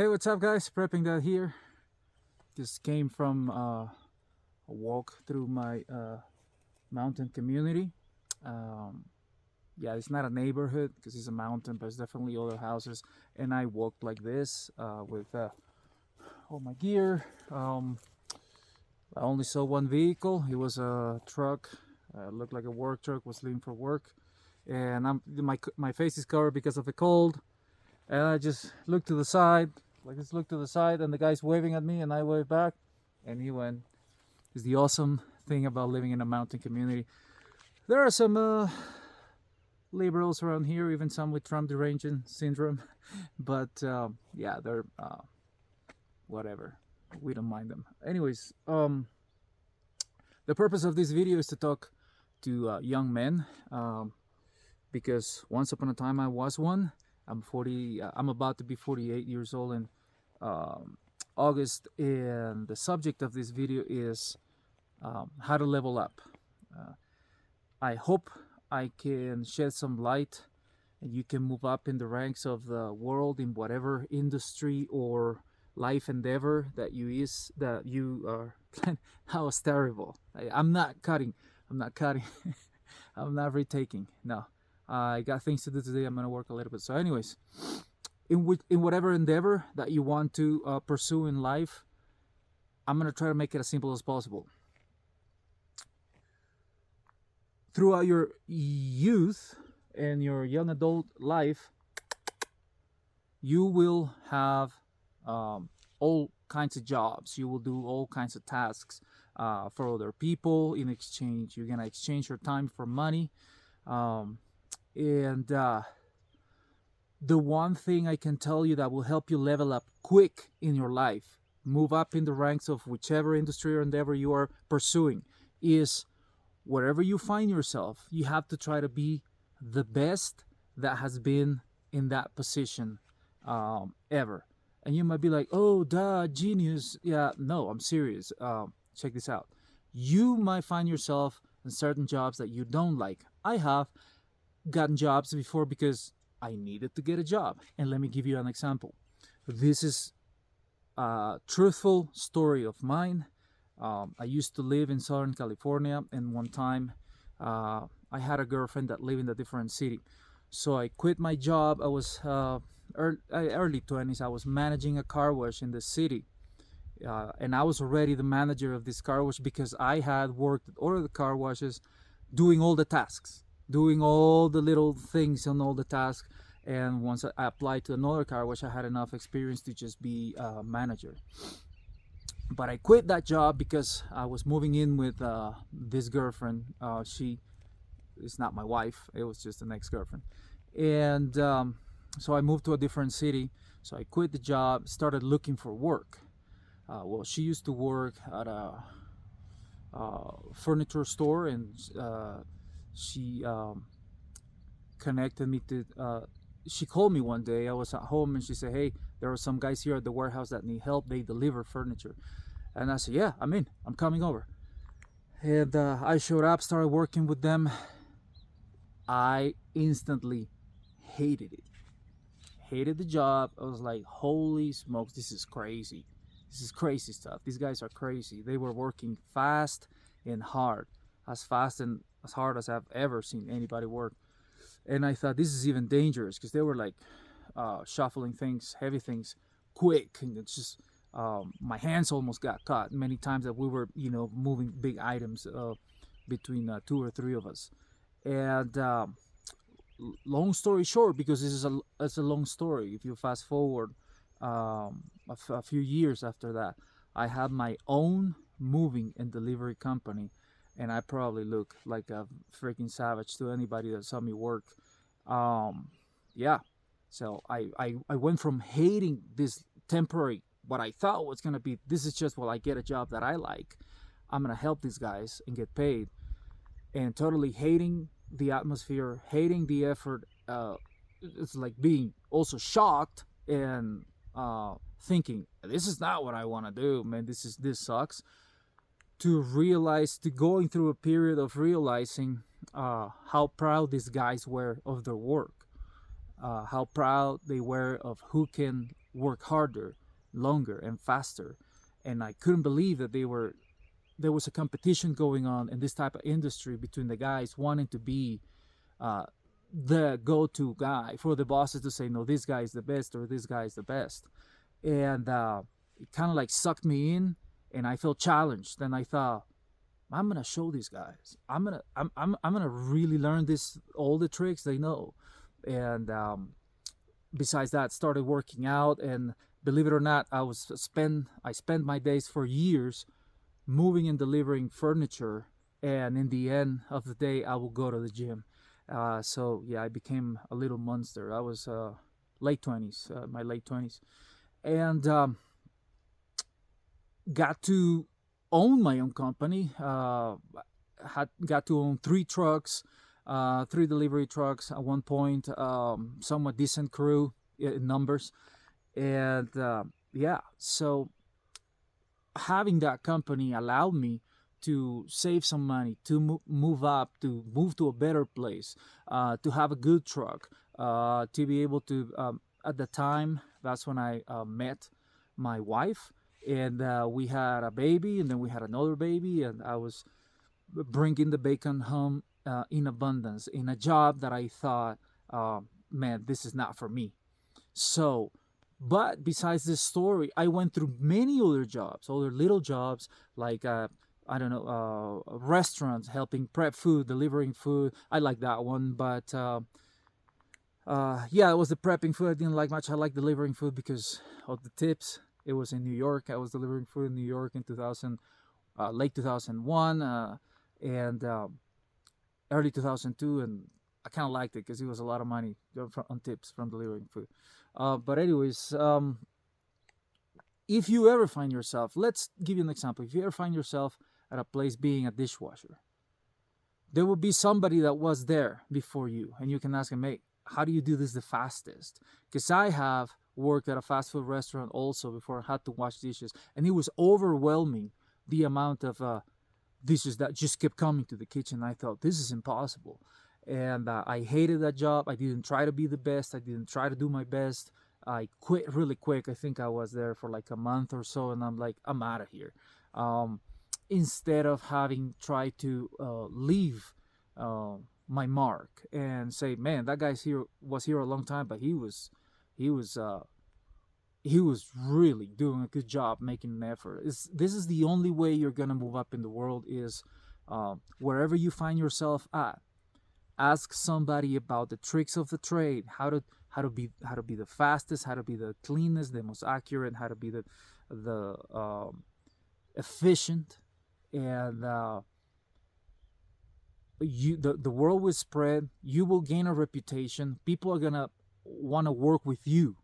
Hey, what's up, guys? Prepping that here. Just came from a walk through my mountain community. Um, yeah, it's not a neighborhood because it's a mountain, but it's definitely other houses. And I walked like this with all my gear. I only saw one vehicle. It was a truck. Looked like a work truck. Was leaving for work, and my face is covered because of the cold. And I just looked to the side, like just looked to the side, and the guy's waving at me, and I waved back, and he went. It's the awesome thing about living in a mountain community. There are some liberals around here, even some with Trump derangement syndrome, but yeah, they're whatever. We don't mind them. Anyways, the purpose of this video is to talk to young men, because once upon a time I was one. I'm 40. I'm about to be 48 years old in August, and the subject of this video is how to level up. I hope I can shed some light, and you can move up in the ranks of the world in whatever industry or life endeavor that you are. That was terrible. I'm not cutting. I'm not cutting. I'm not retaking. No. I got things to do today. I'm gonna work a little bit. So, anyways, in whatever endeavor that you want to pursue in life, I'm gonna try to make it as simple as possible. Throughout your youth and your young adult life, you will have all kinds of jobs. You will do all kinds of tasks for other people. In exchange, you're gonna exchange your time for money. And the one thing I can tell you that will help you level up quick in your life, move up in the ranks of whichever industry or endeavor you are pursuing, is wherever you find yourself, you have to try to be the best that has been in that position ever. And you might be like, oh, duh, genius. Yeah, no, I'm serious. Check this out. You might find yourself in certain jobs that you don't like. I have gotten jobs before because I needed to get a job. And let me give you an example. This is a truthful story of mine. I used to live in Southern California, and one time I had a girlfriend that lived in a different city. So I quit my job. I was early 20s. I was managing a car wash in the city. And I was already the manager of this car wash because I had worked at all of the car washes doing all the tasks, doing all the little things on all the tasks. And once I applied to another car wash, I had enough experience to just be a manager. But I quit that job because I was moving in with this girlfriend. She is not my wife. It was just an ex-girlfriend. And so I moved to a different city. So I quit the job, started looking for work. Well, she used to work at a furniture store, and she connected me to she called me one day. I was at home, and she said, hey, there are some guys here at the warehouse that need help. They deliver furniture. And I said, yeah, I'm in. I'm coming over. And I showed up, started working with them. I instantly hated it. Hated the job. I was like, holy smokes, this is crazy. This is crazy stuff. These guys are crazy. They were working fast and hard. As fast and as hard as I've ever seen anybody work. And I thought, this is even dangerous, because they were like shuffling things, heavy things, quick. And it's just, my hands almost got caught many times that we were, moving big items between two or three of us. And long story short, because it's a long story, if you fast forward a few years after that, I had my own moving and delivery company, and I probably look like a freaking savage to anybody that saw me work. Yeah, so I went from hating this temporary, what I thought was gonna be, this is just, well, I get a job that I like, I'm gonna help these guys and get paid, and totally hating the atmosphere, hating the effort. It's like being also shocked and thinking, this is not what I want to do, man. This sucks. To going through a period of realizing how proud these guys were of their work, how proud they were of who can work harder, longer, and faster. And I couldn't believe that there was a competition going on in this type of industry between the guys wanting to be uh, the go-to guy for the bosses to say, no, this guy is the best or this guy is the best. And it kind of like sucked me in, and I felt challenged. And I thought, I'm gonna show these guys. I'm gonna really learn this all the tricks they know. And besides that, started working out. And believe it or not, I spent my days for years moving and delivering furniture. And in the end of the day, I will go to the gym. So yeah, I became a little monster. I was late 20s, my late 20s, and got to own my own company. Had got to own three trucks, three delivery trucks at one point. Somewhat decent crew in numbers, and yeah. So having that company allowed me to save some money, to move up, to move to a better place, to have a good truck, to be able to. At the time, that's when I met my wife, and we had a baby, and then we had another baby, and I was bringing the bacon home in abundance in a job that I thought, man, this is not for me. So, but besides this story, I went through many other jobs, other little jobs like I don't know, restaurants, helping prep food, delivering food. I like that one, but yeah, it was the prepping food I didn't like much. I like delivering food because of the tips. It was in New York. I was delivering food in New York in 2000, late 2001, and early 2002, and I kind of liked it because it was a lot of money on tips from delivering food. But anyways, if you ever find yourself, let's give you an example. If you ever find yourself at a place being a dishwasher, there will be somebody that was there before you, and you can ask him, hey, how do you do this the fastest? Because I have worked at a fast food restaurant also before I had to wash dishes, and it was overwhelming the amount of dishes that just kept coming to the kitchen. I thought, this is impossible. And I hated that job. I didn't try to be the best. I didn't try to do my best. I quit really quick. I think I was there for like a month or so, and I'm like, I'm out of here. Um, Instead of having tried to leave uh, my mark and say, man, that guy's here was here a long time, but he was he was really doing a good job making an effort. This is the only way you're gonna move up in the world is wherever you find yourself at, ask somebody about the tricks of the trade, how to be the fastest, how to be the cleanest, the most accurate, how to be the efficient. And the world will spread. You will gain a reputation. People are gonna want to work with you.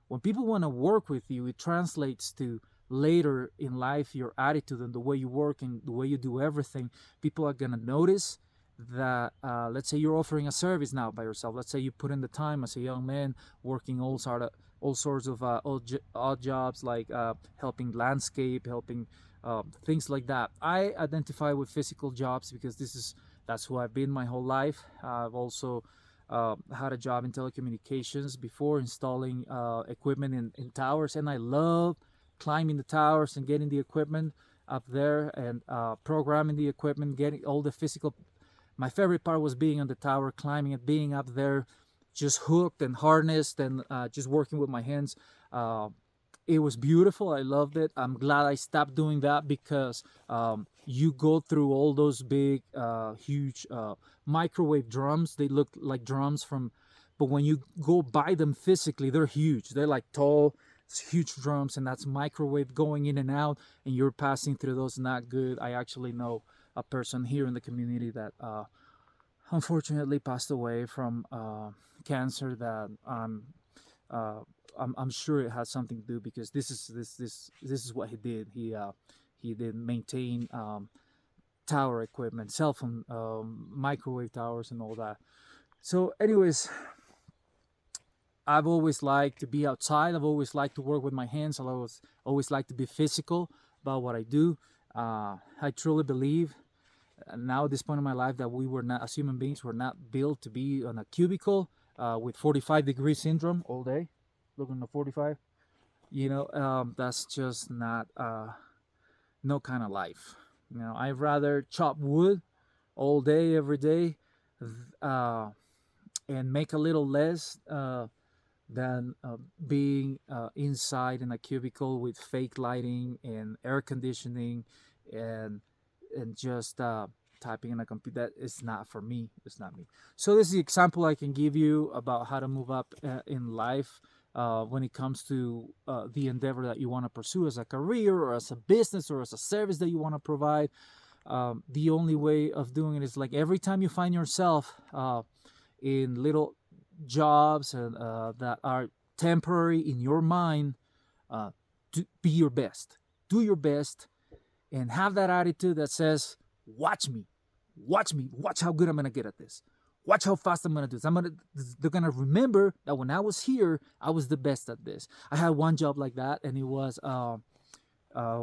When people want to work with you, it translates to later in life your attitude and the way you work and the way you do everything. People are gonna notice that let's say you're offering a service now by yourself. Let's say you put in the time as a young man working all sorts of odd jobs like helping landscape, helping things like that. I identify with physical jobs because that's who I've been my whole life. I've also had a job in telecommunications before installing equipment in towers, and I love climbing the towers and getting the equipment up there and programming the equipment, getting all the physical. My favorite part was being on the tower, climbing it, being up there, just hooked and harnessed and just working with my hands. It was beautiful. I loved it. I'm glad I stopped doing that because you go through all those big, huge microwave drums. They look like drums but when you go by them physically, they're huge. They're like tall, huge drums, and that's microwave going in and out, and you're passing through those. Not good. I actually know a person here in the community that unfortunately passed away from cancer that uh, I'm sure it has something to do because this is what he did. He did maintain tower equipment, cell phone, microwave towers, and all that. So, anyways, I've always liked to be outside. I've always liked to work with my hands. I've always liked to be physical about what I do. I truly believe now at this point in my life that we were not, as human beings, were not built to be on a cubicle with 45 degree syndrome all day, looking at 45. That's just not no kind of life. I'd rather chop wood all day, every day, uh, and make a little less than being inside in a cubicle with fake lighting and air conditioning and just typing in a computer. That is not for me. It's not me. So this is the example I can give you about how to move up in life when it comes to the endeavor that you want to pursue as a career or as a business or as a service that you want to provide. The only way of doing it is like every time you find yourself in little jobs that are temporary in your mind, be your best. Do your best and have that attitude that says, watch me, watch how good I'm going to get at this. Watch how fast I'm going to do this. They're going to remember that when I was here, I was the best at this. I had one job like that, and it was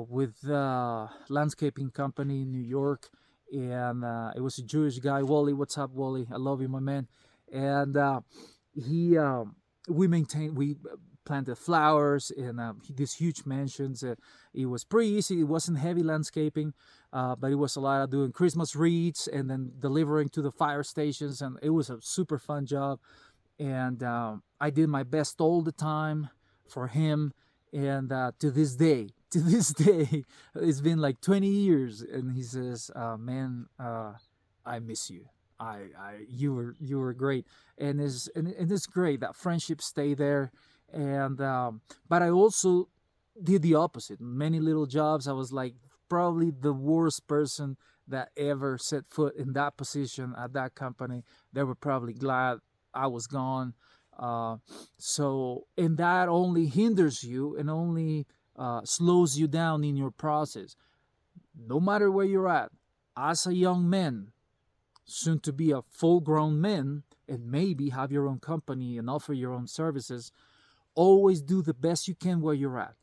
with a landscaping company in New York. And it was a Jewish guy, Wally. What's up, Wally? I love you, my man. And we planted flowers in these huge mansions. It was pretty easy. It wasn't heavy landscaping, but it was a lot of doing Christmas wreaths and then delivering to the fire stations. And it was a super fun job. And I did my best all the time for him. And to this day, it's been like 20 years. And he says, man, I miss you. You were great, and it's great that friendships stay there, and but I also did the opposite. Many little jobs, I was like probably the worst person that ever set foot in that position at that company. They were probably glad I was gone. And that only hinders you and only slows you down in your process. No matter where you're at, as a young man, soon to be a full-grown man, and maybe have your own company and offer your own services, always do the best you can where you're at.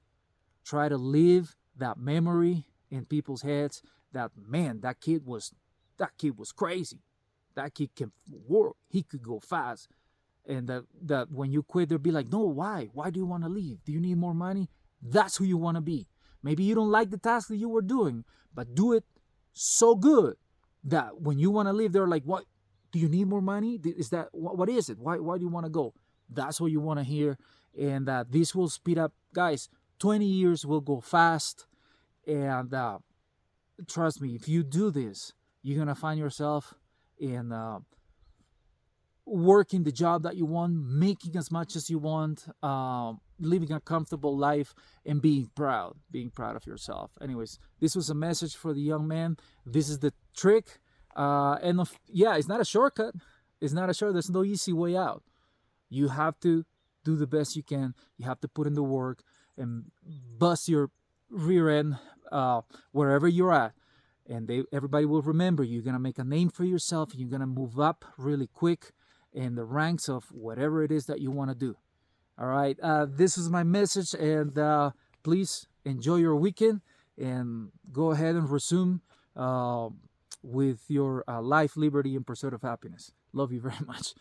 Try to leave that memory in people's heads that, man, that kid was crazy. That kid can work. He could go fast. And that when you quit, they'll be like, no, why? Why do you want to leave? Do you need more money? That's who you want to be. Maybe you don't like the task that you were doing, but do it so good that when you want to leave, they're like, what? Do you need more money? Is that, what is it? Why do you want to go? That's what you want to hear. And this will speed up. Guys, 20 years will go fast. And trust me, if you do this, you're going to find yourself in working the job that you want, making as much as you want, living a comfortable life, and being proud of yourself. Anyways, this was a message for the young man. This is the trick. It's not a shortcut. There's no easy way out. You have to do the best you can. You have to put in the work and bust your rear end wherever you're at. And everybody will remember you. You're going to make a name for yourself. You're going to move up really quick in the ranks of whatever it is that you want to do. All right. This is my message. And please enjoy your weekend and go ahead and resume with your life, liberty, and pursuit of happiness. Love you very much.